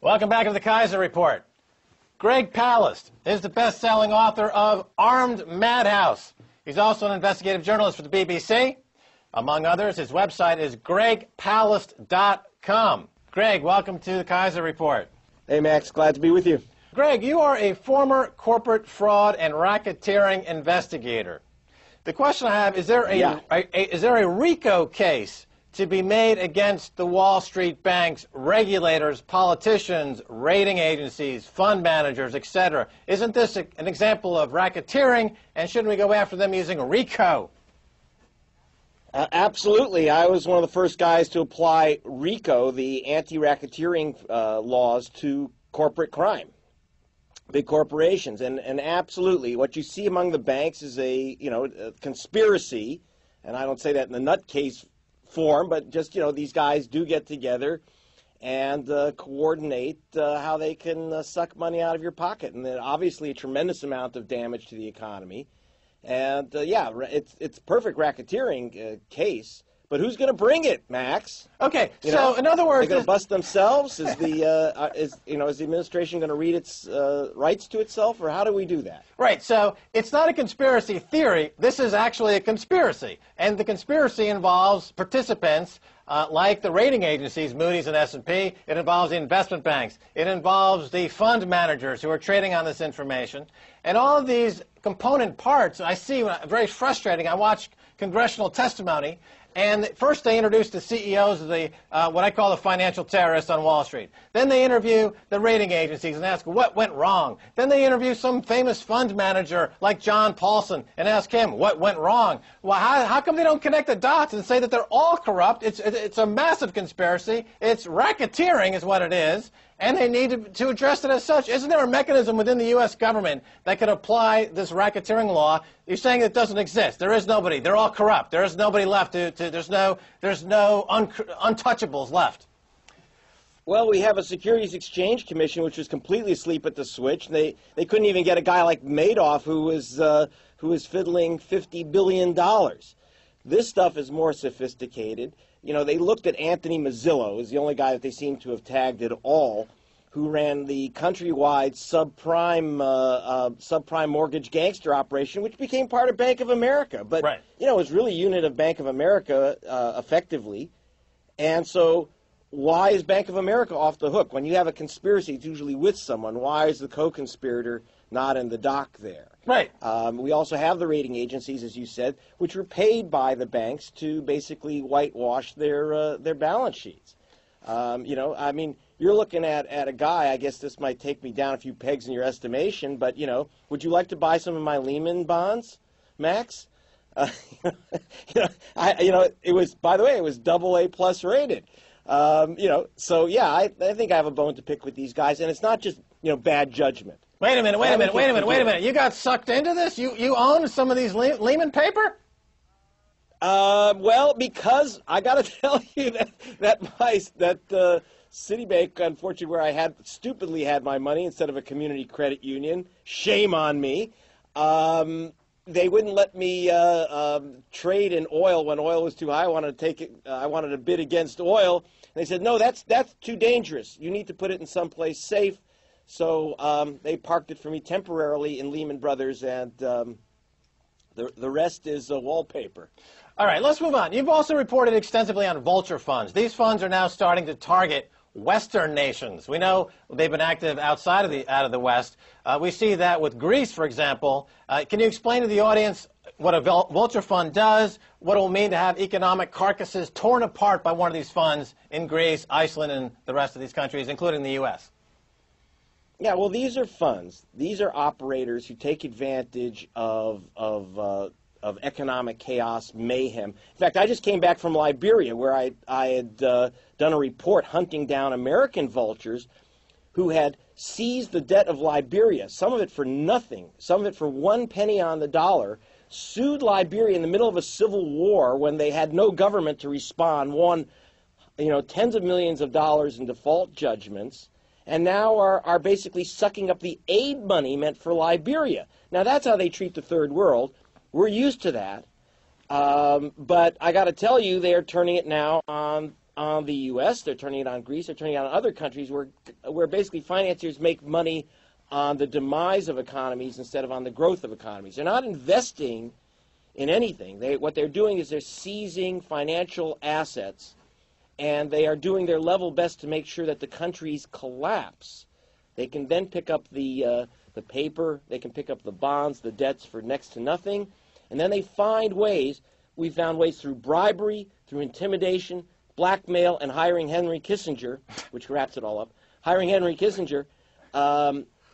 Welcome back to the Keiser Report. Greg Palast is the best-selling author of Armed Madhouse. He's also an investigative journalist for the BBC. Among others, his website is gregpalast.com. Greg, welcome to the Keiser Report. Hey, Max. Glad to be with you. Greg, you are a former corporate fraud and racketeering investigator. The question I have, is there a RICO case to be made against the Wall Street banks, regulators, politicians, rating agencies, fund managers, etc.? Isn't this an example of racketeering, and shouldn't we go after them using RICO? Absolutely. I was one of the first guys to apply RICO, the anti-racketeering laws, to corporate crime, big corporations. And absolutely, what you see among the banks is a conspiracy, and I don't say that in the nutcase form, but just, these guys do get together and coordinate how they can suck money out of your pocket. And then obviously a tremendous amount of damage to the economy. And yeah, it's perfect racketeering case. But who's going to bring it, Max? Okay, so in other words, they're going to bust themselves. Is the is the administration going to read its rights to itself, or how do we do that? Right. So it's not a conspiracy theory. This is actually a conspiracy, and the conspiracy involves participants like the rating agencies, Moody's and S&P. It involves the investment banks. It involves the fund managers who are trading on this information, and all of these component parts. I see very frustrating. I watch congressional testimony. And first they introduce the CEOs of the, what I call the financial terrorists on Wall Street. Then they interview the rating agencies and ask what went wrong. Then they interview some famous fund manager like John Paulson and ask him what went wrong. Well, how come they don't connect the dots and say that they're all corrupt? It's a massive conspiracy. It's racketeering is what it is. And they need to address it as such. Isn't there a mechanism within the U.S. government that could apply this racketeering law? You're saying it doesn't exist. There is nobody. They're all corrupt. There is nobody left. There's no untouchables left. Well, we have a Securities Exchange Commission which was completely asleep at the switch. They couldn't even get a guy like Madoff who was fiddling $50 billion. This stuff is more sophisticated. They looked at Anthony Mazzillo, who's the only guy that they seem to have tagged at all, who ran the countrywide subprime mortgage gangster operation, which became part of Bank of America. But, right. It was really a unit of Bank of America effectively. And so why is Bank of America off the hook? When you have a conspiracy, it's usually with someone. Why is the co-conspirator not in the dock there? Right. We also have the rating agencies, as you said, which were paid by the banks to basically whitewash their balance sheets. You're looking at a guy, I guess this might take me down a few pegs in your estimation, but, would you like to buy some of my Lehman bonds, Max? It was, by the way, it was AA+ rated. So yeah, I think I have a bone to pick with these guys, and it's not just, bad judgment. Wait a minute. You got sucked into this? You own some of these Lehman paper? Well, because I got to tell you that Citibank, unfortunately, where I had stupidly had my money instead of a community credit union, shame on me. They wouldn't let me trade in oil when oil was too high. I wanted to take it. I wanted to bid against oil, and they said, no, that's too dangerous. You need to put it in someplace safe. So they parked it for me temporarily in Lehman Brothers, and the rest is wallpaper. All right, let's move on. You've also reported extensively on vulture funds. These funds are now starting to target Western nations. We know they've been active outside of the West. We see that with Greece, for example. Can you explain to the audience what a vulture fund does, what it will mean to have economic carcasses torn apart by one of these funds in Greece, Iceland, and the rest of these countries, including the U.S.? Yeah, well, these are funds. These are operators who take advantage of economic chaos, mayhem. In fact, I just came back from Liberia, where I had done a report hunting down American vultures who had seized the debt of Liberia, some of it for nothing, some of it for 1 penny on the dollar, sued Liberia in the middle of a civil war when they had no government to respond, won tens of millions of dollars in default judgments, and now are basically sucking up the aid money meant for Liberia. Now, that's how they treat the third world. We're used to that. But I got to tell you, they are turning it now on on the U.S., they're turning it on Greece, they're turning it on other countries where basically financiers make money on the demise of economies instead of on the growth of economies. They're not investing in anything. What they're doing is they're seizing financial assets, and they are doing their level best to make sure that the countries collapse. They can then pick up the paper, they can pick up the bonds, the debts for next to nothing, and then they find ways. We found ways through bribery, through intimidation, blackmail, and hiring Henry Kissinger, which wraps it all up, hiring Henry Kissinger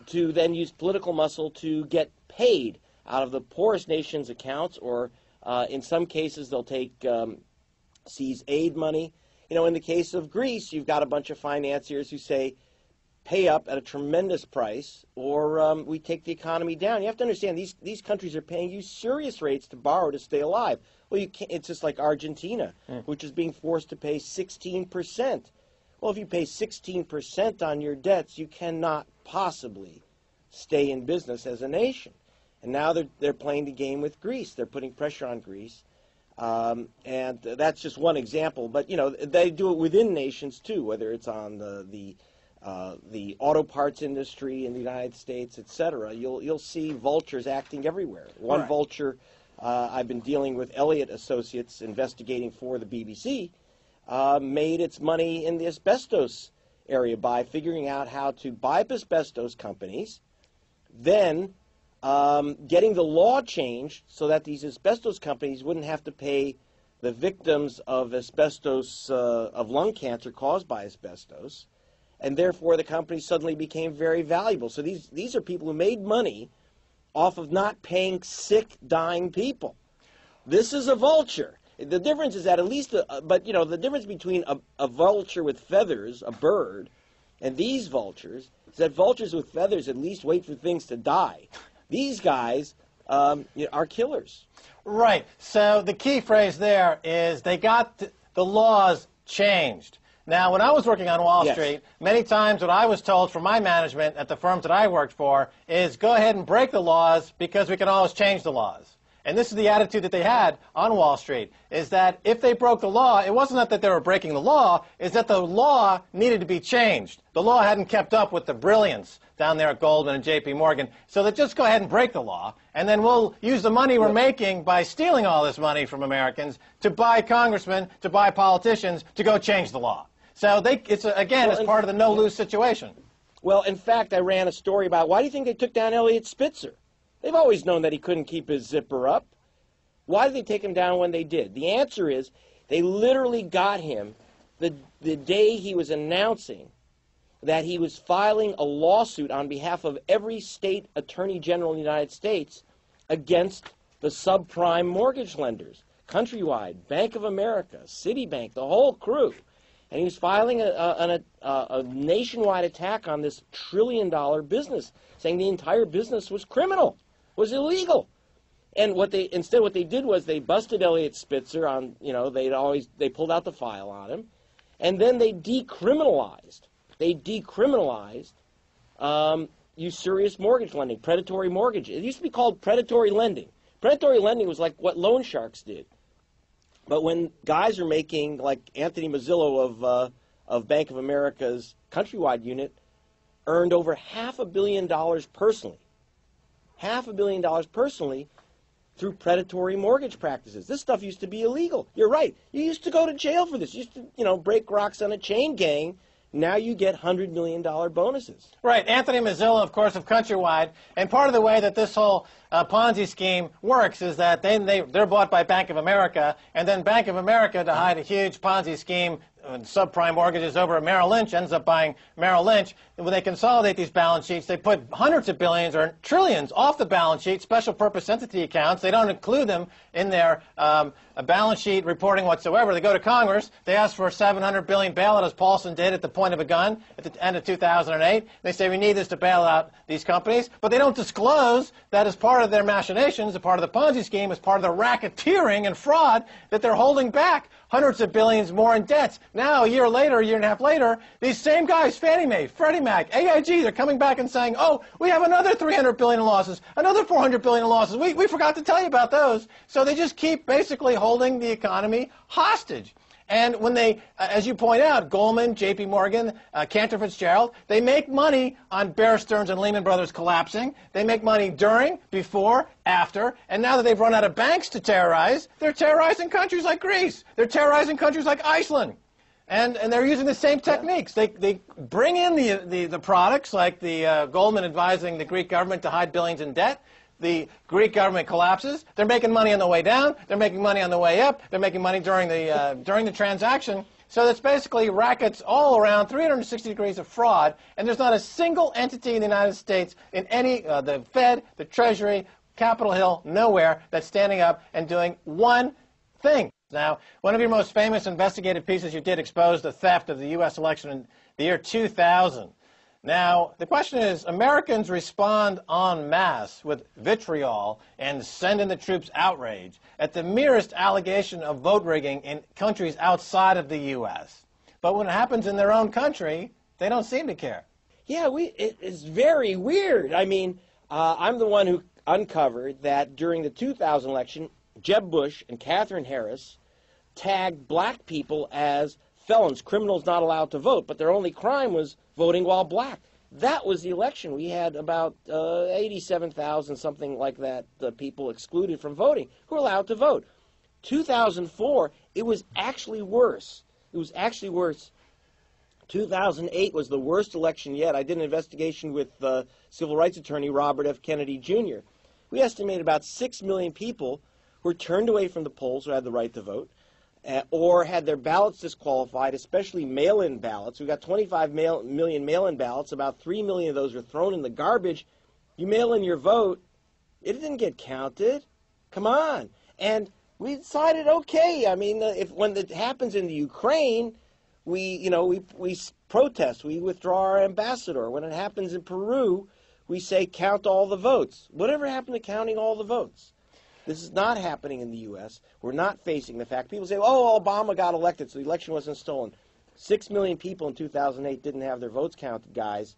to then use political muscle to get paid out of the poorest nation's accounts, or in some cases they'll seize aid money. You know, in the case of Greece, you've got a bunch of financiers who say, pay up at a tremendous price, or we take the economy down. You have to understand, these countries are paying you serious rates to borrow to stay alive. Well, you can't, it's just like Argentina, which is being forced to pay 16%. Well, if you pay 16% on your debts, you cannot possibly stay in business as a nation. And now they're playing the game with Greece. They're putting pressure on Greece. And that's just one example. But, you know, they do it within nations, too, whether it's on the auto parts industry in the United States, et cetera. You'll see vultures acting everywhere. One vulture I've been dealing with, Elliott Associates, investigating for the BBC, made its money in the asbestos area by figuring out how to buy up asbestos companies, then getting the law changed so that these asbestos companies wouldn't have to pay the victims of asbestos, of lung cancer caused by asbestos, and therefore the company suddenly became very valuable. So these are people who made money off of not paying sick, dying people. This is a vulture. The difference is that at least, but you know, the difference between a vulture with feathers, a bird, and these vultures is that vultures with feathers at least wait for things to die. These guys are killers. Right. So the key phrase there is they got the laws changed. Now, when I was working on Wall Street, many times what I was told from my management at the firms that I worked for is go ahead and break the laws because we can always change the laws. And this is the attitude that they had on Wall Street, is that if they broke the law, it wasn't that they were breaking the law, it's that the law needed to be changed. The law hadn't kept up with the brilliance down there at Goldman and J.P. Morgan. So they just go ahead and break the law, and then we'll use the money we're making by stealing all this money from Americans to buy congressmen, to buy politicians, to go change the law. So it's part of the no-lose situation. Well, in fact, I ran a story about why do you think they took down Elliott Spitzer? They've always known that he couldn't keep his zipper up. Why did they take him down when they did? The answer is they literally got him the day he was announcing that he was filing a lawsuit on behalf of every state attorney general in the United States against the subprime mortgage lenders, Countrywide, Bank of America, Citibank, the whole crew. And he was filing a nationwide attack on this trillion-dollar business, saying the entire business was criminal, was illegal. And what they did was they busted Elliott Spitzer on, you know, they pulled out the file on him, and then they decriminalized usurious mortgage lending, predatory mortgage. It used to be called predatory lending. Predatory lending was like what loan sharks did. But when guys are making, like Anthony Mazzillo of Bank of America's Countrywide unit, earned over $500 million personally. $500 million personally through predatory mortgage practices. This stuff used to be illegal. You're right. You used to go to jail for this. You used to, you know, break rocks on a chain gang. Now you get $100 million bonuses. Right. Anthony Mazzillo, of course, of Countrywide. And part of the way that this whole Ponzi scheme works is that they're bought by Bank of America, and then Bank of America, to hide a huge Ponzi scheme, subprime mortgages over at Merrill Lynch, ends up buying Merrill Lynch. And when they consolidate these balance sheets, they put hundreds of billions or trillions off the balance sheet, special purpose entity accounts. They don't include them in their balance sheet reporting whatsoever. They go to Congress. They ask for a $700 billion bailout, as Paulson did at the point of a gun at the end of 2008. They say we need this to bail out these companies, but they don't disclose that as part of their machinations, as part of the Ponzi scheme, as part of the racketeering and fraud, that they're holding back hundreds of billions more in debts. Now, a year later, a year and a half later, these same guys, Fannie Mae, Freddie Mac, AIG, they're coming back and saying, oh, we have another $300 billion in losses, another $400 billion in losses. We forgot to tell you about those. So they just keep basically holding the economy hostage. And when they, as you point out, Goldman, J.P. Morgan, Cantor Fitzgerald, they make money on Bear Stearns and Lehman Brothers collapsing. They make money during, before, after. And now that they've run out of banks to terrorize, they're terrorizing countries like Greece. They're terrorizing countries like Iceland. And they're using the same techniques. They bring in the products, like the Goldman advising the Greek government to hide billions in debt. The Greek government collapses. They're making money on the way down. They're making money on the way up. They're making money during the transaction. So that's basically rackets all around, 360 degrees of fraud. And there's not a single entity in the United States, in any, the Fed, the Treasury, Capitol Hill, nowhere, that's standing up and doing one thing. Now, one of your most famous investigative pieces you did exposed the theft of the U.S. election in the year 2000. Now, the question is, Americans respond en masse with vitriol and send in the troops outrage at the merest allegation of vote rigging in countries outside of the U.S. But when it happens in their own country, they don't seem to care. Yeah, it's very weird. I mean, I'm the one who uncovered that during the 2000 election, Jeb Bush and Katherine Harris tagged black people as felons, criminals not allowed to vote, but their only crime was voting while black. That was the election. We had about 87,000, something like that, people excluded from voting who were allowed to vote. 2004, it was actually worse. It was actually worse. 2008 was the worst election yet. I did an investigation with civil rights attorney Robert F. Kennedy Jr. We estimated about 6 million people were turned away from the polls who had the right to vote, or had their ballots disqualified, especially mail-in ballots. We got 25 million mail-in ballots. About 3 million of those were thrown in the garbage. You mail in your vote, it didn't get counted. Come on. And we decided, okay, I mean, when it happens in the Ukraine, we protest, we withdraw our ambassador. When it happens in Peru, we say count all the votes. Whatever happened to counting all the votes? This is not happening in the U.S. We're not facing the fact. People say, oh, Obama got elected, so the election wasn't stolen. 6 million people in 2008 didn't have their votes counted, guys.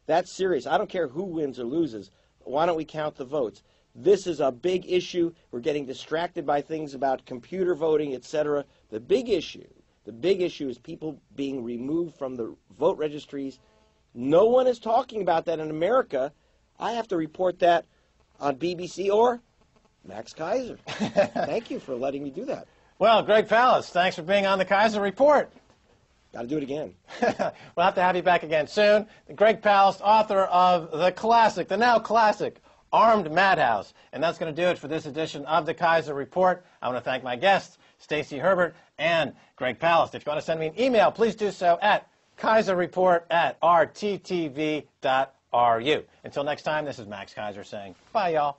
That's serious. I don't care who wins or loses. Why don't we count the votes? This is a big issue. We're getting distracted by things about computer voting, etc. The big issue is people being removed from the vote registries. No one is talking about that in America. I have to report that on BBC or Max Keiser. Thank you for letting me do that. Well, Greg Palast, thanks for being on the Keiser Report. Got to do it again. We'll have to have you back again soon. Greg Palast, author of the now classic, Armed Madhouse. And that's going to do it for this edition of the Keiser Report. I want to thank my guests, Stacey Herbert and Greg Palast. If you want to send me an email, please do so at keiserreport@rttv.ru. Until next time, this is Max Keiser saying bye, y'all.